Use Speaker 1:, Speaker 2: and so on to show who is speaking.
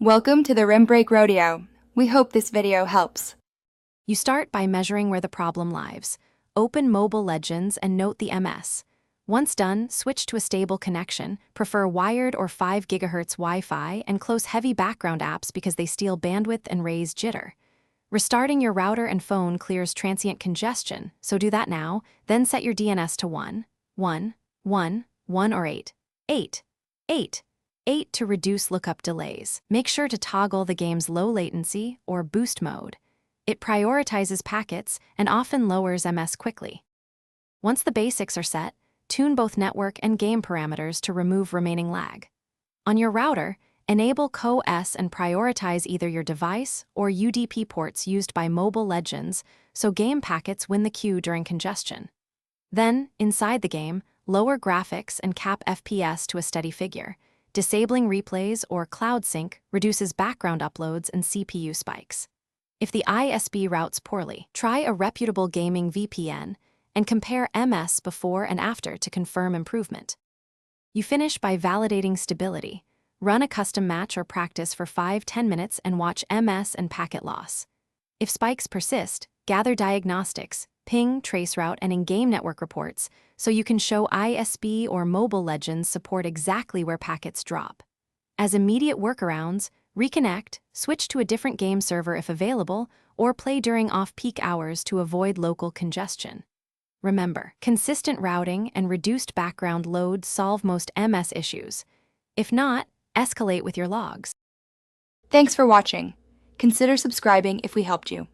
Speaker 1: Welcome to the Rim Break Rodeo. We hope this video helps.
Speaker 2: You start by measuring where the problem lies. Open Mobile Legends and note the MS. Once done, switch to a stable connection, prefer wired or 5 GHz Wi-Fi, and close heavy background apps because they steal bandwidth and raise jitter. Restarting your router and phone clears transient congestion, so do that now, then set your DNS to 1, 1, 1, 1 or 8, 8, 8. 8 to reduce lookup delays. Make sure to toggle the game's low latency or boost mode. It prioritizes packets and often lowers MS quickly. Once the basics are set, tune both network and game parameters to remove remaining lag. On your router, enable Co-S and prioritize either your device or UDP ports used by Mobile Legends so game packets win the queue during congestion. Then, inside the game, lower graphics and cap FPS to a steady figure. Disabling replays or cloud sync reduces background uploads and CPU spikes. If the ISP routes poorly, try a reputable gaming VPN and compare MS before and after to confirm improvement. You finish by validating stability. Run a custom match or practice for 5-10 minutes and watch MS and packet loss. If spikes persist, gather diagnostics, ping, traceroute, and in-game network reports so you can show ISP or Mobile Legends support exactly where packets drop. As immediate workarounds, reconnect, switch to a different game server if available, or play during off-peak hours to avoid local congestion. Remember, consistent routing and reduced background load solve most MS issues. If not, escalate with your logs.
Speaker 1: Thanks for watching. Consider subscribing if we helped you.